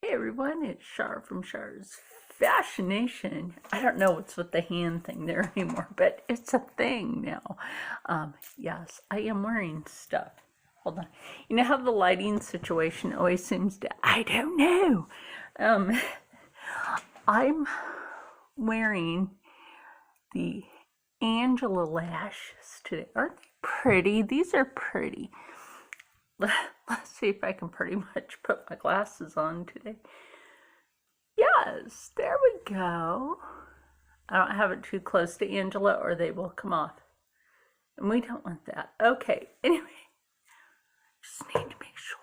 Hey everyone, it's Char from Char's Fashion Nation. I don't know what's with the hand thing there anymore, but it's a thing now. Yes, I am wearing stuff. Hold on. You know how the lighting situation always seems to, I don't know. I'm wearing the Angela lashes today. Aren't they pretty? These are pretty. Let's see if I can pretty much put my glasses on today. Yes, there we go. I don't have it too close to Angela or they will come off. And we don't want that. Okay, anyway, just need to make sure.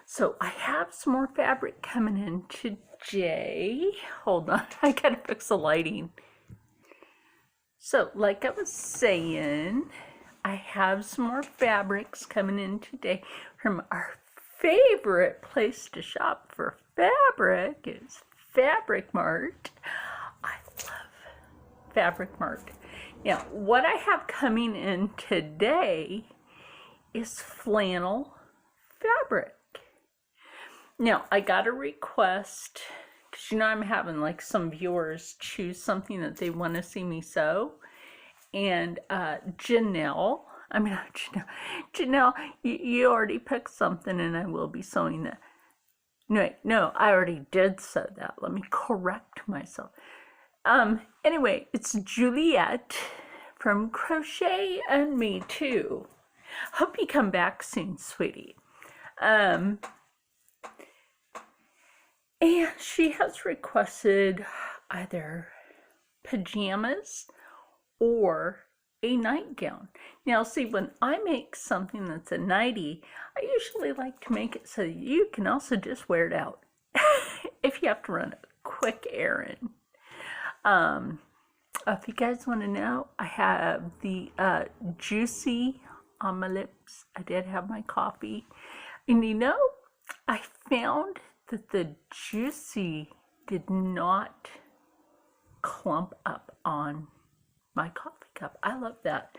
So I have some more fabric coming in today. Hold on, I gotta fix the lighting. So like I was saying, I have some more fabrics coming in today from our favorite place to shop for fabric is Fabric Mart. I love Fabric Mart. Now, what I have coming in today is flannel fabric. Now, I got a request, because you know I'm having like some viewers choose something that they want to see me sew. And Janelle, you already picked something and I will be sewing that. No, I already did sew that. Let me correct myself. Anyway, it's Juliet from Crochet and Me Too. Hope you come back soon, sweetie. And she has requested either pajamas or a nightgown. Now see, when I make something that's a nightie, I usually like to make it so you can also just wear it out if you have to run a quick errand. If you guys want to know, I have the Juicy on my lips. I did have my coffee. And you know, I found that the Juicy did not clump up on my coffee cup. I love that.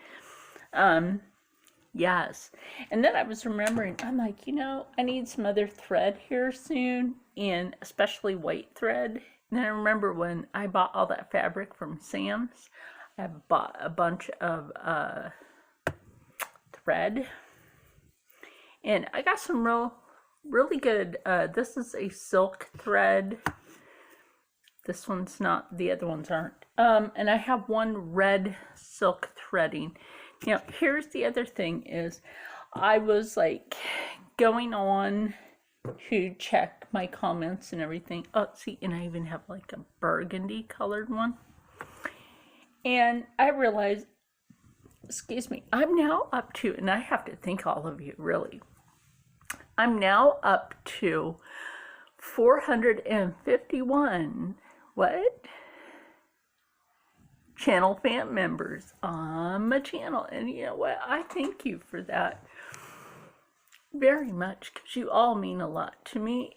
Yes. And then I was remembering, I'm like, I need some other thread here soon, and especially white thread. And then I remember when I bought all that fabric from Sam's, I bought a bunch of thread. And I got some really good, this is a silk thread. This one's not, the other ones aren't. And I have one red silk threading. Now, here's the other thing is, I was like going on to check my comments and everything. Oh, see, and I even have like a burgundy colored one. And I realized, excuse me, I'm now up to, and I have to thank all of you, really. I'm now up to 451 channel fan members on my channel, and you know what, I thank you for that very much, because you all mean a lot to me.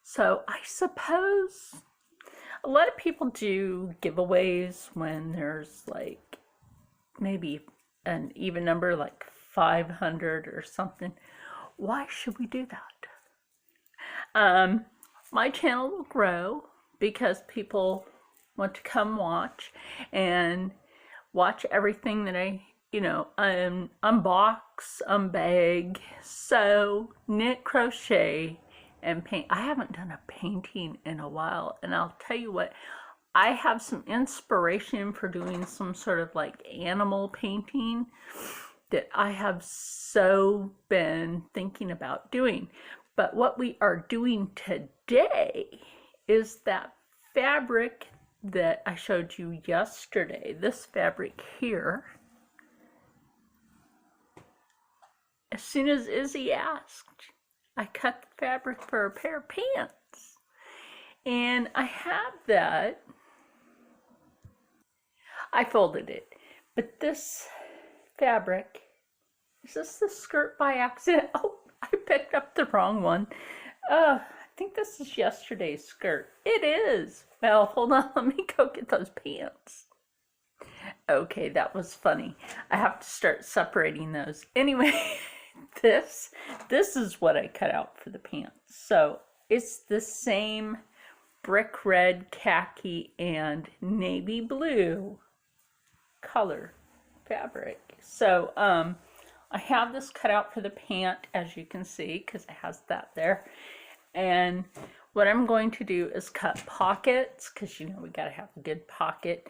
So I suppose a lot of people do giveaways when there's like maybe an even number, like 500 or something. Why should we do that? My channel will grow because people want to come watch and watch everything that I, unbox, unbag, sew, knit, crochet, and paint. I haven't done a painting in a while, and I'll tell you what, I have some inspiration for doing some sort of like animal painting that I have so been thinking about doing. But what we are doing today is that fabric that I showed you yesterday, this fabric here. As soon as Izzy asked, I cut the fabric for a pair of pants. And I have that. I folded it. But this fabric, is this the skirt by accident? Oh, I picked up the wrong one. I think this is yesterday's skirt. It is. Well, hold on. Let me go get those pants. Okay, that was funny. I have to start separating those. Anyway, this is what I cut out for the pants. So it's the same brick red, khaki, and navy blue color fabric. So I have this cut out for the pant, as you can see, because it has that there. And what I'm going to do is cut pockets, because you know we got to have a good pocket.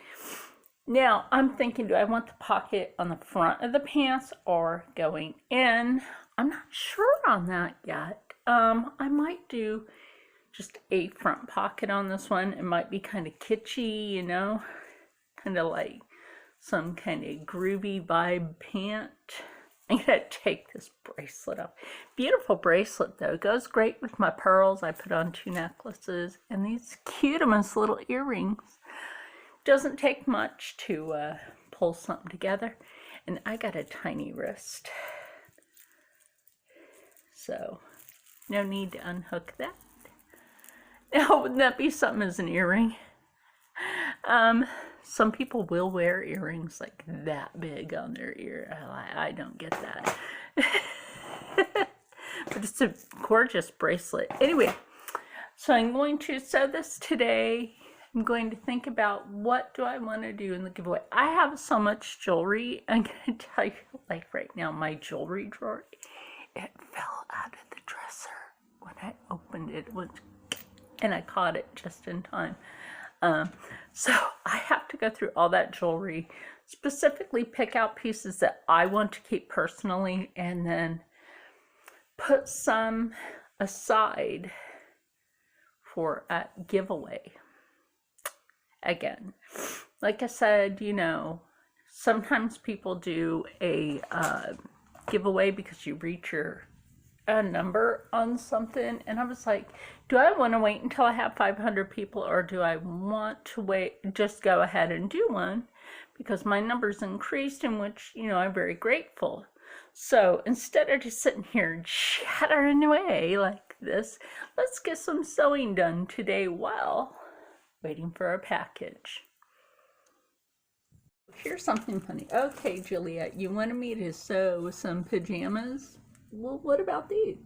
Now I'm thinking, do I want the pocket on the front of the pants or going in? I'm not sure on that yet. I might do just a front pocket on this one. It might be kind of kitschy, you know, kind of like some kind of groovy vibe pant. I'm gonna take this bracelet off. Beautiful bracelet though, goes great with my pearls. I put on 2 necklaces and these cutest little earrings. Doesn't take much to pull something together. And I got a tiny wrist, so no need to unhook that. Now, wouldn't that be something as an earring? Some people will wear earrings like that big on their ear. I don't get that. But it's a gorgeous bracelet. Anyway, so I'm going to sew this today. I'm going to think about what do I want to do in the giveaway. I have so much jewelry. I'm going to tell you, like right now, my jewelry drawer, it fell out of the dresser when I opened it. And I caught it just in time. So I have to go through all that jewelry, specifically pick out pieces that I want to keep personally, and then put some aside for a giveaway. Again, like I said, you know, sometimes people do a giveaway because you reach your number on something, and I was like, do I want to wait until I have 500 people, or do I want to wait, just go ahead and do one because my numbers increased, in which, you know, I'm very grateful. So instead of just sitting here chattering away like this, let's get some sewing done today while waiting for our package. Here's something funny. Okay, Juliet, you wanted me to sew some pajamas? Well, what about these?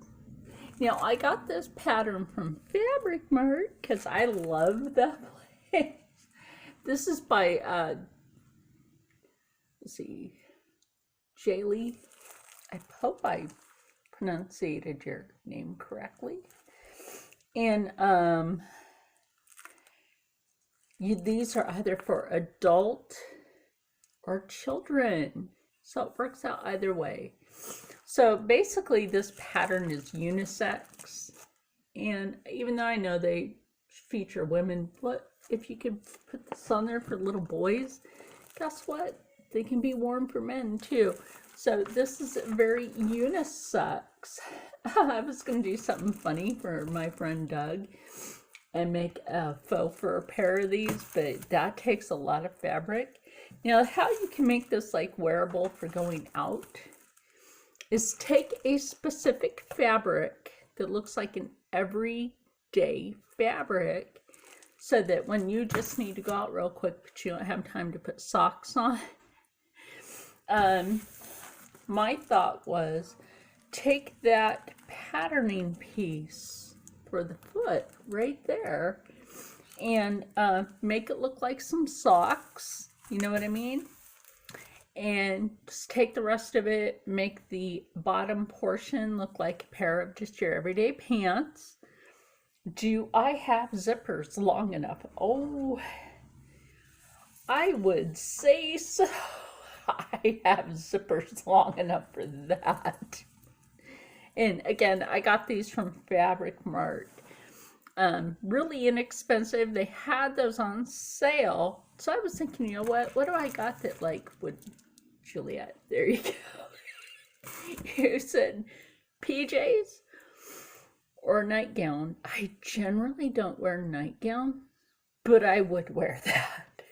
Now, I got this pattern from Fabric Mart because I love that place. This is by, let's see, Jaylee. I hope I pronunciated your name correctly. And these are either for adult or children, so it works out either way. So basically this pattern is unisex, and even though I know they feature women, what if you could put this on there for little boys? Guess what? They can be worn for men too. So this is very unisex. I was going to do something funny for my friend Doug and make a faux fur pair of these, but that takes a lot of fabric. Now, how you can make this like wearable for going out is take a specific fabric that looks like an everyday fabric, so that when you just need to go out real quick but you don't have time to put socks on. My thought was, take that patterning piece for the foot right there and make it look like some socks, you know what I mean? And just take the rest of it, make the bottom portion look like a pair of just your everyday pants. Do I have zippers long enough? Oh, I would say so. I have zippers long enough for that. And again, I got these from Fabric Mart. Really inexpensive. They had those on sale. So I was thinking, you know what do I got that like would, Juliet, there you go. You said PJs or nightgown. I generally don't wear nightgown, but I would wear that.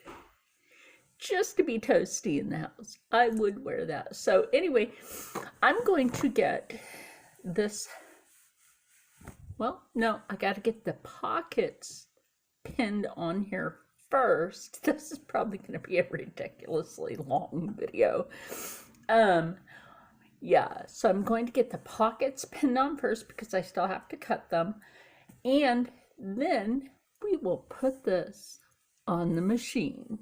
Just to be toasty in the house. I would wear that. So anyway, I'm going to get this. Well, no, I got to get the pockets pinned on here first. This is probably going to be a ridiculously long video. Yeah, so I'm going to get the pockets pinned on first because I still have to cut them. And then we will put this on the machine.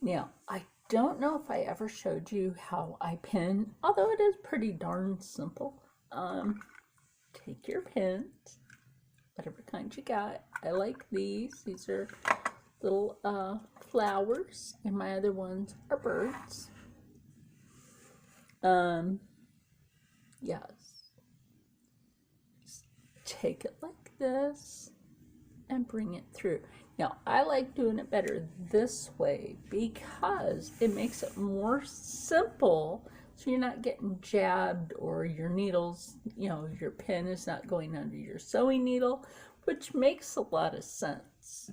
Now, I don't know if I ever showed you how I pin, although it is pretty darn simple. Take your pins, whatever kind you got. I like these. These are little flowers, and my other ones are birds. Yes. Just take it like this and bring it through. Now, I like doing it better this way because it makes it more simple, so you're not getting jabbed or your needles, you know, your pin is not going under your sewing needle, which makes a lot of sense.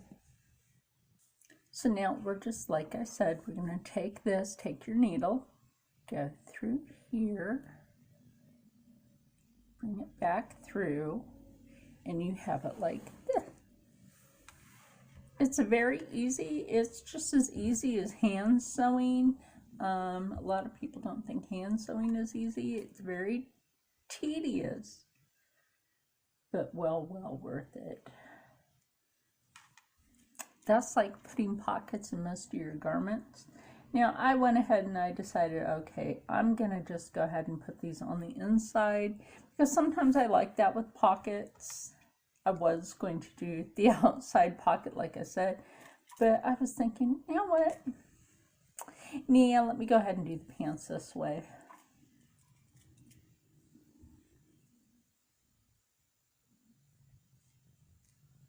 So now we're just, like I said, we're going to take this, take your needle, go through here, bring it back through, and you have it like this. It's very easy. It's just as easy as hand sewing. A lot of people don't think hand sewing is easy. It's very tedious, but well worth it. That's like putting pockets in most of your garments. Now, I went ahead and I decided, okay, I'm going to just go ahead and put these on the inside because sometimes I like that with pockets. I was going to do the outside pocket, like I said, but I was thinking, you know what? Yeah, let me go ahead and do the pants this way.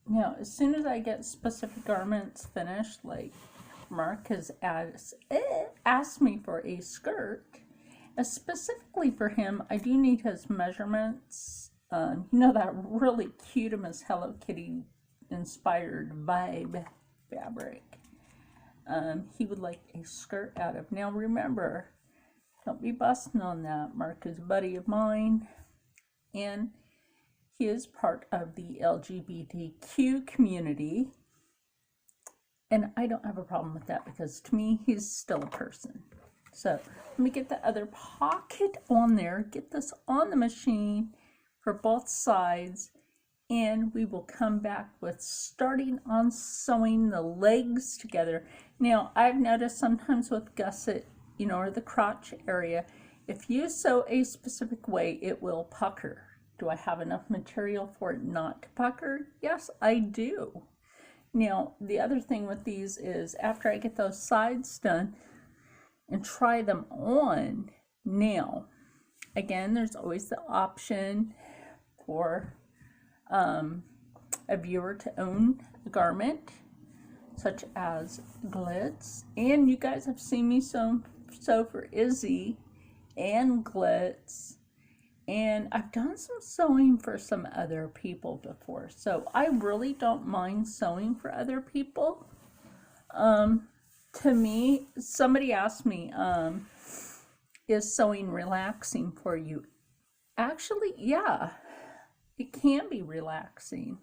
Now, as soon as I get specific garments finished, like Mark has asked me for a skirt, specifically for him, I do need his measurements. You know, that really cute as Hello Kitty inspired vibe fabric. He would like a skirt out of. Now remember, don't be busting on that. Mark is a buddy of mine, and he is part of the LGBTQ community. And I don't have a problem with that because to me, he's still a person. So let me get the other pocket on there, get this on the machine for both sides, and we will come back with starting on sewing the legs together. Now, I've noticed sometimes with gusset, you know, or the crotch area, if you sew a specific way, it will pucker. Do I have enough material for it not to pucker? Yes, I do. Now, the other thing with these is after I get those sides done and try them on, now, again, there's always the option for a viewer to own a garment, such as glitz. And you guys have seen me sew for Izzy and glitz. And I've done some sewing for some other people before. So I really don't mind sewing for other people. To me, somebody asked me, is sewing relaxing for you? Actually, yeah, it can be relaxing.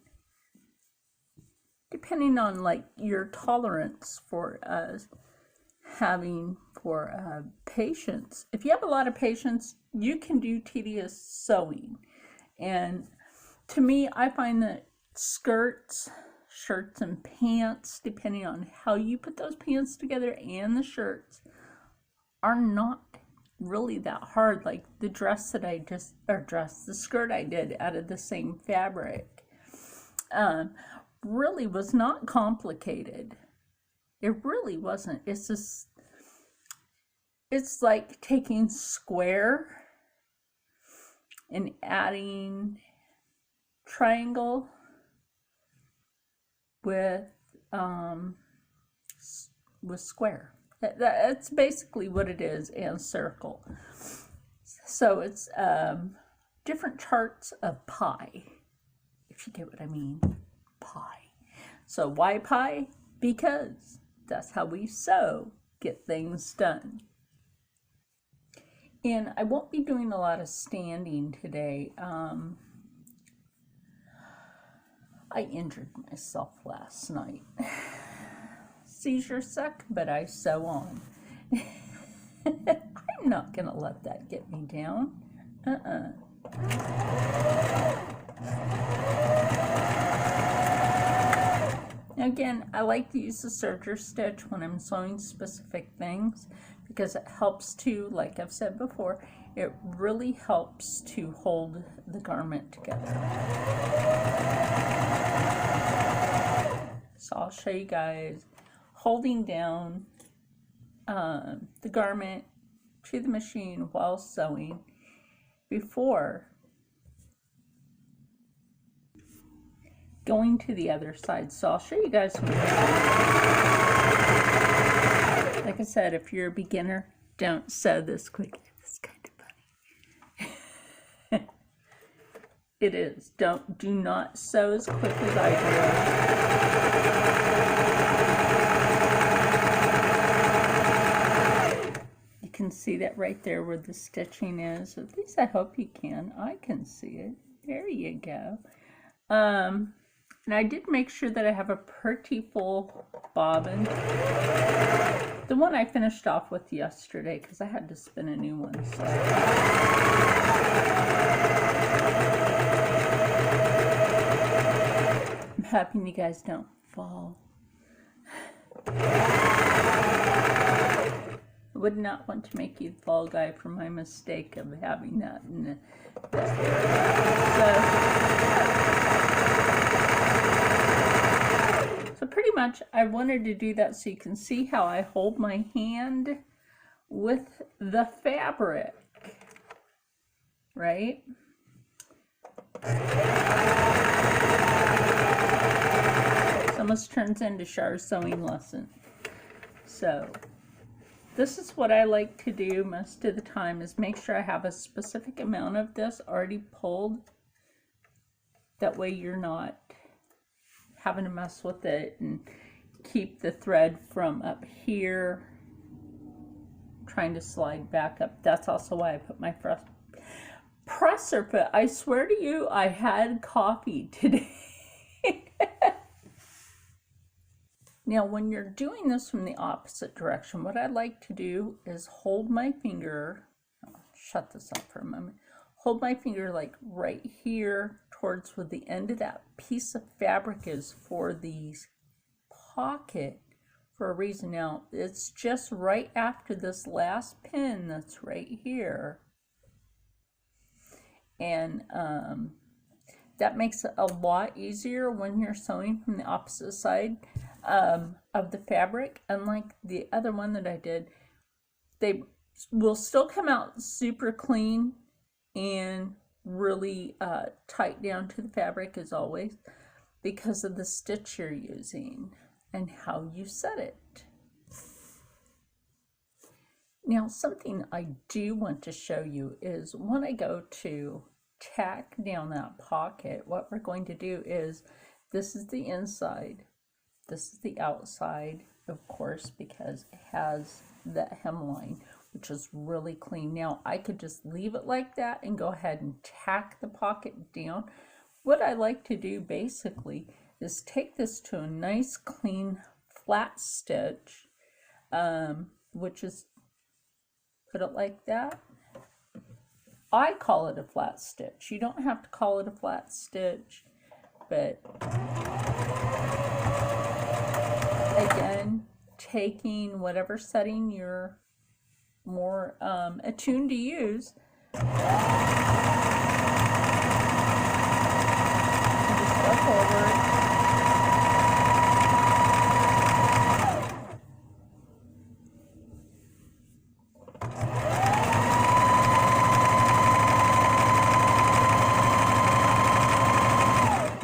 Depending on like your tolerance for having for patience. If you have a lot of patience, you can do tedious sewing. And to me, I find that skirts, shirts, and pants, depending on how you put those pants together and the shirts, are not really that hard. Like the dress that I just, the skirt I did out of the same fabric, really was not complicated. It really wasn't. It's just, it's like taking square and adding triangle with square. That's basically what it is, and circle. So it's different charts of pie, if you get what I mean. Pie. So why pie? Because that's how we sew, get things done. And I won't be doing a lot of standing today. I injured myself last night. Seizure suck, but I sew on. I'm not gonna let that get me down. Again, I like to use the serger stitch when I'm sewing specific things because it helps to, like I've said before, it really helps to hold the garment together. So I'll show you guys holding down the garment to the machine while sewing before going to the other side. So I'll show you guys. Like I said, if you're a beginner, don't sew this quickly. It's kind of funny. It is. Do not sew as quick as I do. You can see that right there where the stitching is. At least I hope you can. I can see it. There you go. And I did make sure that I have a pretty full bobbin. The one I finished off with yesterday because I had to spin a new one. So. I'm hoping you guys don't fall. I would not want to make you fall, guy, for my mistake of having that in that area. So pretty much I wanted to do that so you can see how I hold my hand with the fabric, right? This almost turns into Char's sewing lesson. So this is what I like to do most of the time, is make sure I have a specific amount of this already pulled. That way you're not having to mess with it and keep the thread from up here trying to slide back up. That's also why I put my presser foot. I swear to you, I had coffee today. Now, when you're doing this from the opposite direction, what I like to do is hold my finger, I'll shut this up for a moment, hold my finger like right here towards where the end of that piece of fabric is for the pocket for a reason. Now, it's just right after this last pin that's right here. And that makes it a lot easier when you're sewing from the opposite side of the fabric. Unlike the other one that I did, they will still come out super clean and really tight down to the fabric as always because of the stitch you're using and how you set it. Now, something I do want to show you is when I go to tack down that pocket, what we're going to do is, this is the inside, this is the outside, of course, because it has that hemline, which is really clean. Now, I could just leave it like that and go ahead and tack the pocket down. What I like to do basically is take this to a nice clean flat stitch, which is, put it like that. I call it a flat stitch. You don't have to call it a flat stitch, but again, taking whatever setting you're more attuned to use, and just go forward.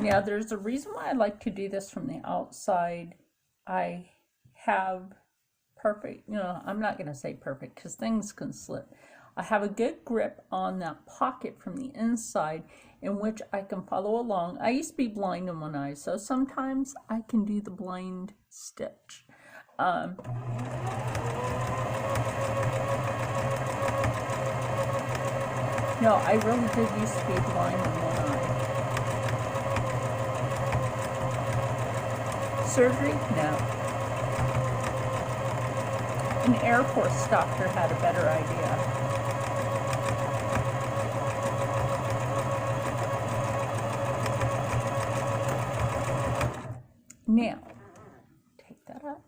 Now, there's a reason why I like to do this from the outside. I have perfect, I'm not going to say perfect because things can slip. I have a good grip on that pocket from the inside in which I can follow along. I used to be blind in one eye, so sometimes I can do the blind stitch. No, I really did used to be blind in one eye. Surgery? No. An Air Force doctor had a better idea. Now, take that up.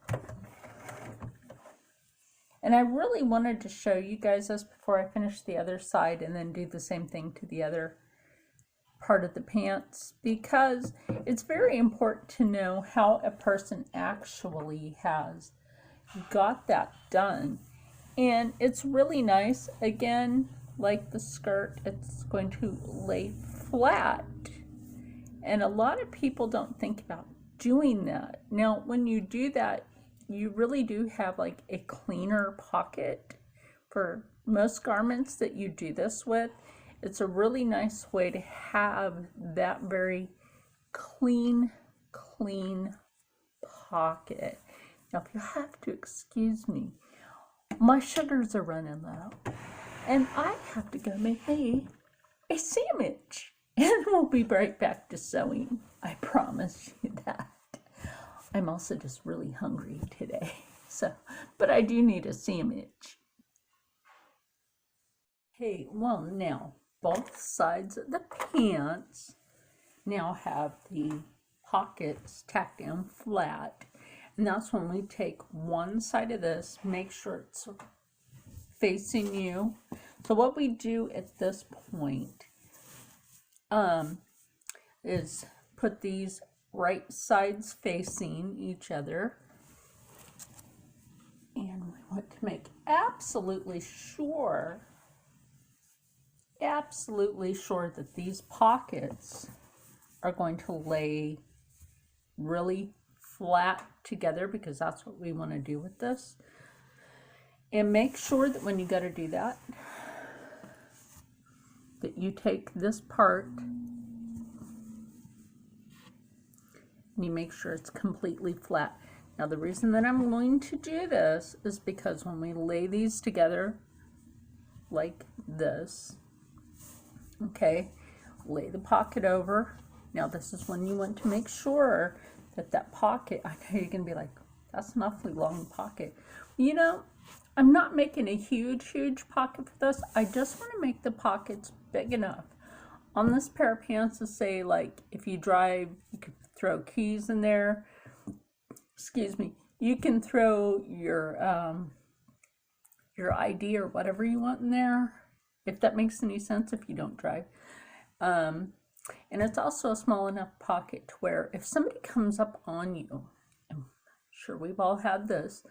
And I really wanted to show you guys this before I finish the other side and then do the same thing to the other part of the pants, because it's very important to know how a person actually has got that done. And it's really nice, again, like the skirt, it's going to lay flat. And a lot of people don't think about doing that. Now, when you do that, you really do have like a cleaner pocket for most garments that you do this with. It's a really nice way to have that very clean pocket. Now, if you have to excuse me, my sugars are running low, and I have to go make me a sandwich. And we'll be right back to sewing. I promise you that. I'm also just really hungry today. So, but I do need a sandwich. Okay, well now, both sides of the pants now have the pockets tacked down flat. And that's when we take one side of this, make sure it's facing you. So what we do at this point is put these right sides facing each other. And we want to make absolutely sure that these pockets are going to lay really flat together, because that's what we want to do with this. And make sure that when you got to do that, that you take this part and you make sure it's completely flat. Now, the reason that I'm going to do this is because when we lay these together like this, okay, lay the pocket over. Now, this is when you want to make sure that that pocket, I know you're going to be like, that's an awfully long pocket. You know, I'm not making a huge pocket for this. I just want to make the pockets big enough on this pair of pants to say, like, if you drive, you could throw keys in there. Excuse me. You can throw your ID or whatever you want in there, if that makes any sense, if you don't drive. And it's also a small enough pocket to where if somebody comes up on you, I'm sure we've all had this,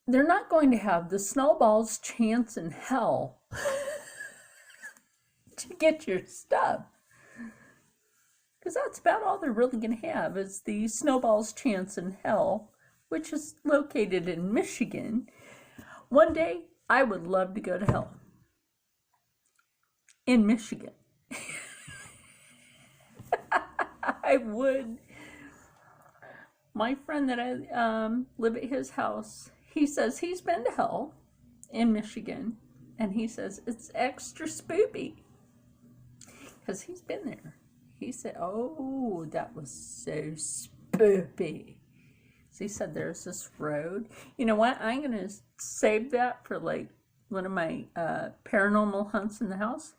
they're not going to have the snowball's chance in hell to get your stuff. Because that's about all they're really going to have is the snowball's chance in hell, which is located in Michigan. One day, I would love to go to hell in Michigan. I would. My friend that I live at his house, he says he's been to hell in Michigan, and he says it's extra spoopy because he's been there. He said, oh, that was so spoopy. So he said there's this road. You know what? I'm going to save that for like one of my paranormal hunts in the house.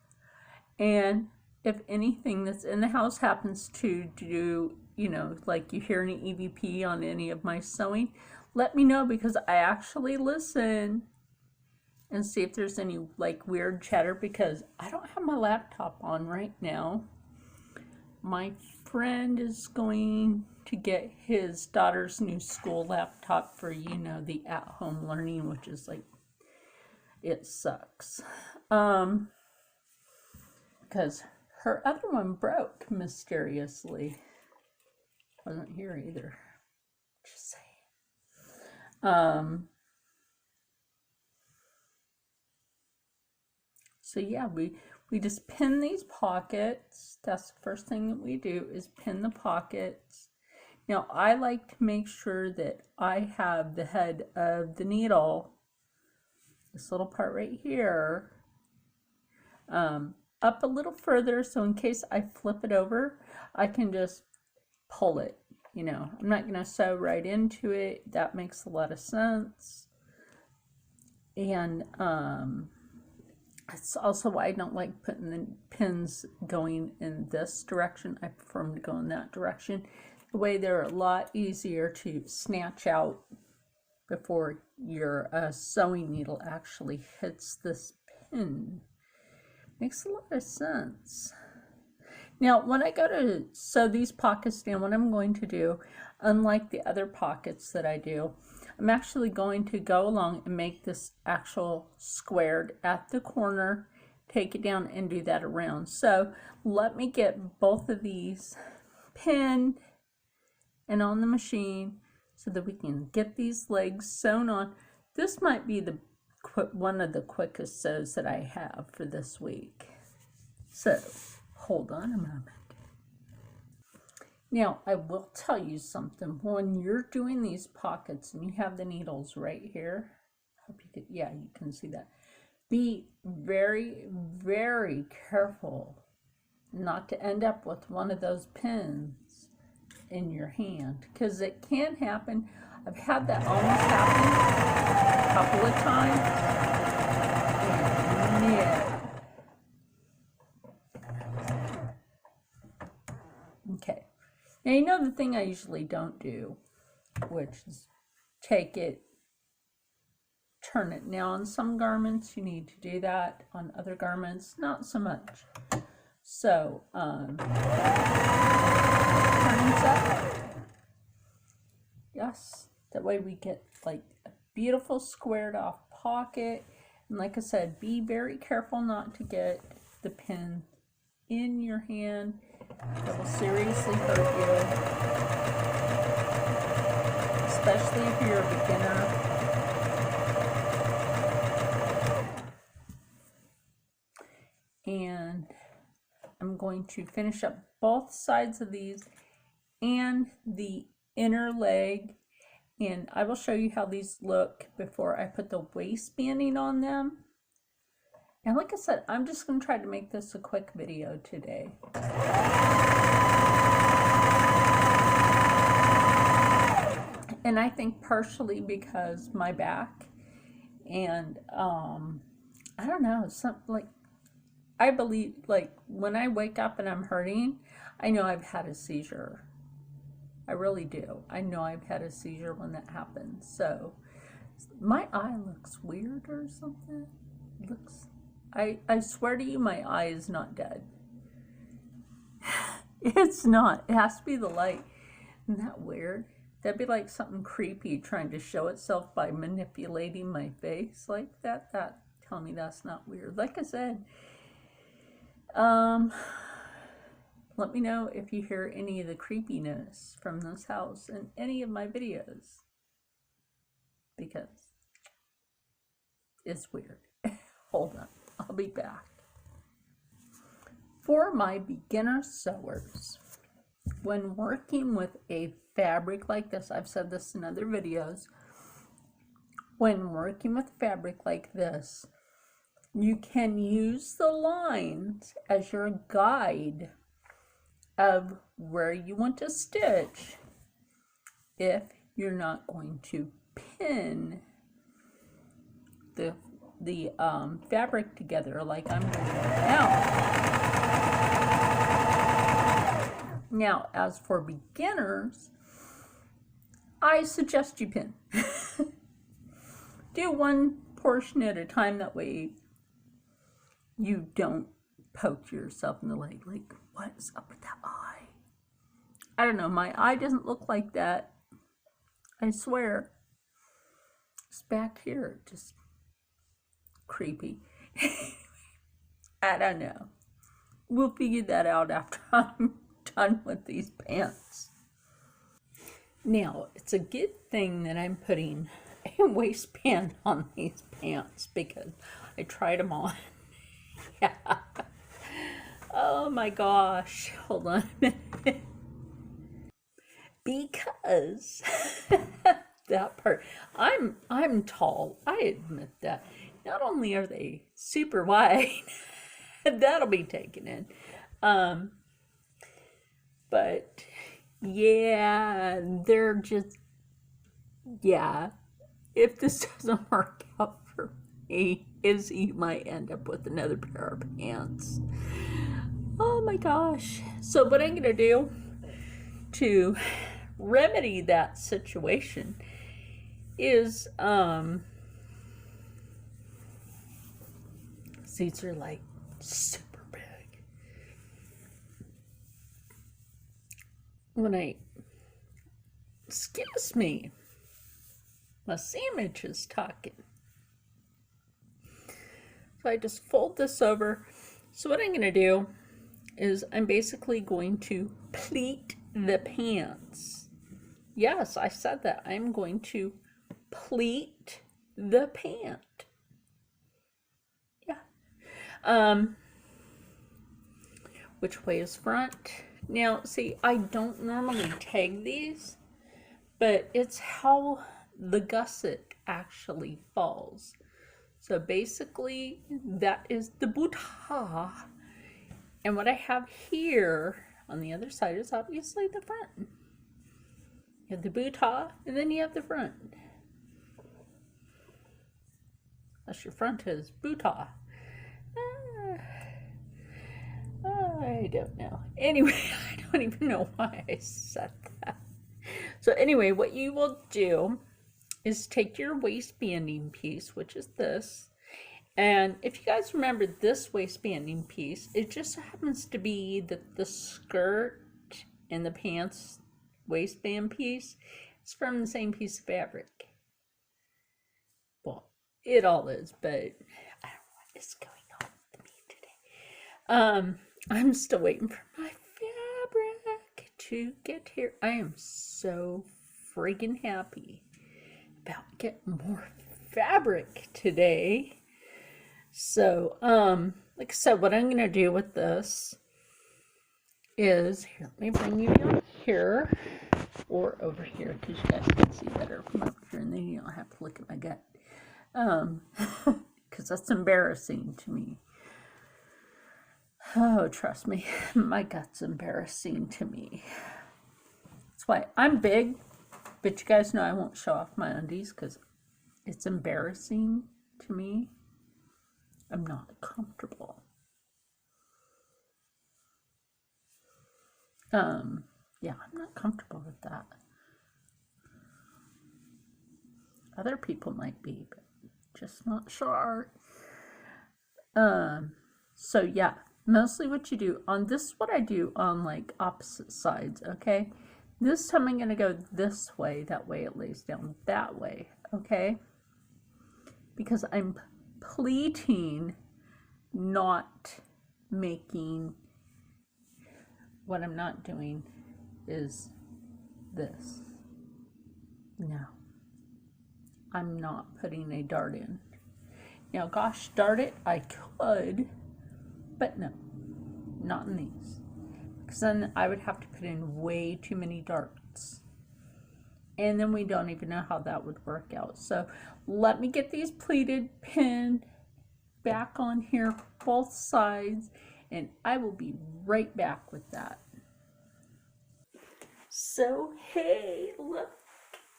And if anything that's in the house happens to do, you know, like you hear any EVP on any of my sewing, let me know, because I actually listen and see if there's any like weird chatter, because I don't have my laptop on right now. My friend is going to get his daughter's new school laptop for, you know, the at-home learning, which is like, it sucks. Because her other one broke mysteriously. Wasn't here either. Just saying. So yeah, we just pin these pockets. That's the first thing that we do, is pin the pockets. Now, I like to make sure that I have the head of the needle, this little part right here, up a little further, so in case I flip it over, I can just pull it. You know, I'm not going to sew right into it. That makes a lot of sense. And it's also why I don't like putting the pins going in this direction. I prefer them to go in that direction. The way they're a lot easier to snatch out before your sewing needle actually hits this pin. Makes a lot of sense. Now, when I go to sew these pockets down, what I'm going to do, unlike the other pockets that I do, I'm actually going to go along and make this actual squared at the corner, take it down and do that around. So let me get both of these pinned and on the machine so that we can get these legs sewn on. This might be the one of the quickest sews that I have for this week. So hold on a moment. Now, I will tell you something. When you're doing these pockets and you have the needles right here, hope you can, yeah, you can see that. Be very, very careful not to end up with one of those pins in your hand, because it can happen. I've had that almost happen a couple of times. And yeah. Okay. Now, you know the thing I usually don't do, which is take it, turn it. Now, on some garments, you need to do that. On other garments, not so much. So, turning up. Yes. That way we get like a beautiful squared off pocket. And like I said, be very careful not to get the pin in your hand. That will seriously hurt you, especially if you're a beginner. And I'm going to finish up both sides of these and the inner leg, and I will show you how these look before I put the waistbanding on them. And like I said, I'm just going to try to make this a quick video today. And I think partially because my back and I don't know, something like, I believe, like when I wake up and I'm hurting, I know I've had a seizure. I really do. I know I've had a seizure when that happens. So my eye looks weird or something. It looks, I swear to you, my eye is not dead. It's not. It has to be the light. Isn't that weird? That'd be like something creepy trying to show itself by manipulating my face like that. Tell me that's not weird. Like I said, let me know if you hear any of the creepiness from this house in any of my videos, because it's weird. Hold on, I'll be back. For my beginner sewers, when working with a fabric like this, I've said this in other videos, when working with fabric like this, you can use the lines as your guide of where you want to stitch if you're not going to pin the fabric together like I'm doing now. Now, as for beginners, I suggest you pin. Do one portion at a time, that way you don't poke yourself in the leg. Like, what's up with that eye? I don't know, my eye doesn't look like that. I swear. It's back here, just creepy. I don't know. We'll figure that out after I'm done with these pants. Now, it's a good thing that I'm putting a waistband on these pants because I tried them on. Yeah. Oh my gosh. Hold on a minute. Because that part, I'm tall. I admit that. Not only are they super wide, that'll be taken in. But yeah, they're just, yeah. If this doesn't work out for me, Izzy might end up with another pair of pants. Oh my gosh. So what I'm going to do, to remedy that situation is, these are like super big. Excuse me, my sandwich is talking. So I just fold this over. So what I'm going to do is I'm basically going to pleat the pants. Yes, I said that. I'm going to pleat the pant. Yeah. Which way is front? Now, see, I don't normally tag these, but it's how the gusset actually falls. So basically, that is the bootah. And what I have here on the other side is obviously the front. You have the bootah, and then you have the front. Unless your front is bootah. I don't know. Anyway, I don't even know why I said that. So anyway, what you will do is take your waistbanding piece, which is this. And if you guys remember this waistbanding piece, it just happens to be that the skirt and the pants waistband piece is from the same piece of fabric. Well, it all is, but I don't know what is going on with me today. I'm still waiting for my fabric to get here. I am so friggin' happy about getting more fabric today. So, like I said, what I'm going to do with this is, here, let me bring you down here, or over here, because you guys can see better from up here, and then you don't have to look at my gut, because that's embarrassing to me. Oh, trust me, my gut's embarrassing to me. That's why I'm big, but you guys know I won't show off my undies, because it's embarrassing to me. I'm not comfortable. Yeah, I'm not comfortable with that. Other people might be, but just not Char. So yeah, mostly what you do on this, what I do on like opposite sides, okay? This time I'm gonna go this way, that way it lays down that way, okay? Because I'm pleating, not making, what I'm not doing is this. No, I'm not putting a dart in. Now, gosh darn it, I could, but no, not in these. Because then I would have to put in way too many darts. And then we don't even know how that would work out. So let me get these pleated, pinned back on here, both sides, and I will be right back with that. So, hey, look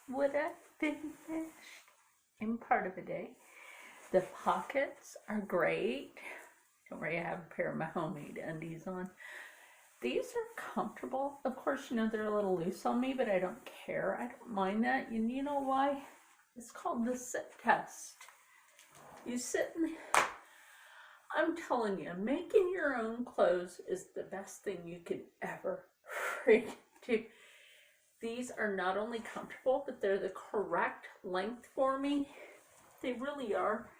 what I finished in part of a day. The pockets are great. Don't worry, I have a pair of my homemade undies on. These are comfortable. Of course, you know, they're a little loose on me, but I don't care. I don't mind that. And you know why? It's called the sit test. You sit in the... I'm telling you, making your own clothes is the best thing you could ever freaking do. These are not only comfortable, but they're the correct length for me. They really are.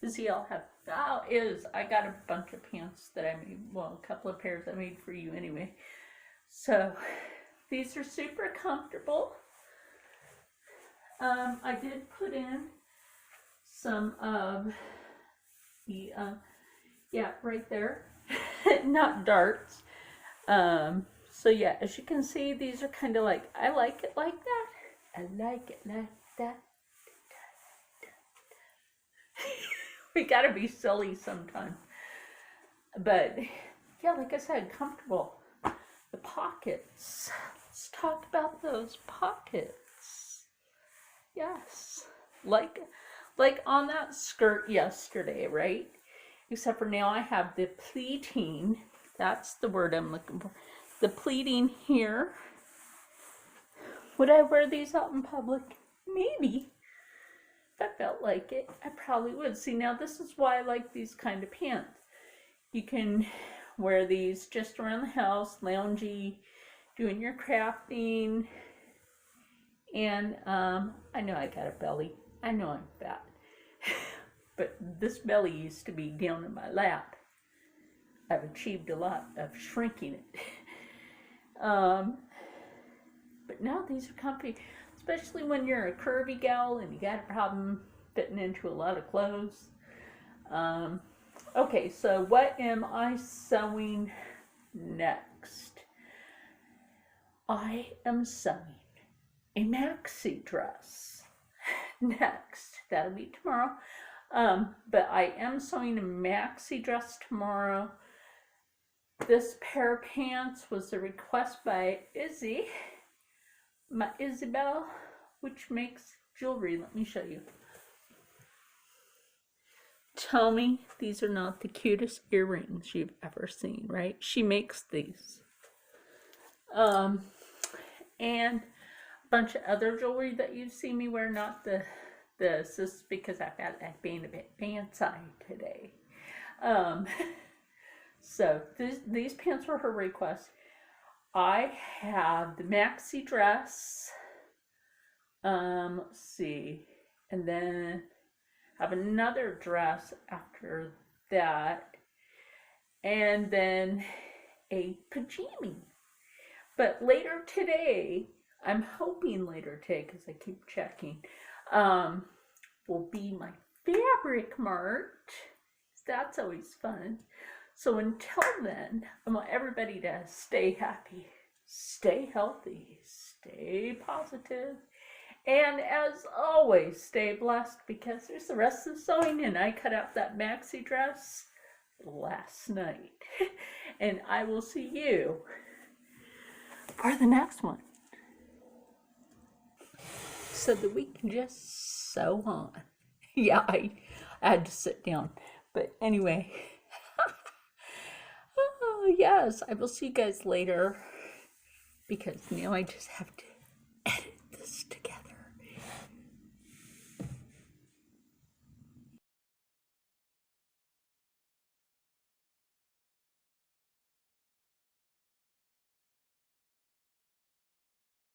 Izzy, I'll have, I got a bunch of pants that I made, well, a couple of pairs I made for you anyway. So, these are super comfortable. I did put in some of the, yeah, right there, not darts. So yeah, as you can see, these are kind of like, I like it like that. I like it like that. We gotta be silly sometimes. But yeah, like I said, comfortable. The pockets. Let's talk about those pockets. Yes. Like on that skirt yesterday, right? Except for now I have the pleating. That's the word I'm looking for. The pleating here. Would I wear these out in public? Maybe. If I felt like it, I probably would. See, now this is why I like these kind of pants. You can wear these just around the house, loungy, doing your crafting. And I know I got a belly. I know I'm fat. But this belly used to be down in my lap. I've achieved a lot of shrinking it. But now these are comfy, especially when you're a curvy gal and you got a problem fitting into a lot of clothes. Okay, so what am I sewing next? I am sewing a maxi dress next. That'll be tomorrow. But I am sewing a maxi dress tomorrow. This pair of pants was a request by Izzy, my Isabel, which makes jewelry. Let me show you. Tell me these are not the cutest earrings you've ever seen, right? She makes these. And a bunch of other jewelry that you've seen me wear, not this is because I felt like being a bit fancy today. So these pants were her request. I have the maxi dress. Let's see, and then have another dress after that, and then a pajama. But later today, I'm hoping later today, because I keep checking, will be my fabric mart. That's always fun. So until then, I want everybody to stay happy, stay healthy, stay positive, and as always, stay blessed, because there's the rest of the sewing, and I cut out that maxi dress last night. And I will see you for the next one, so that we can just sew on. Yeah, I had to sit down. But anyway, oh, yes, I will see you guys later, because now I just have to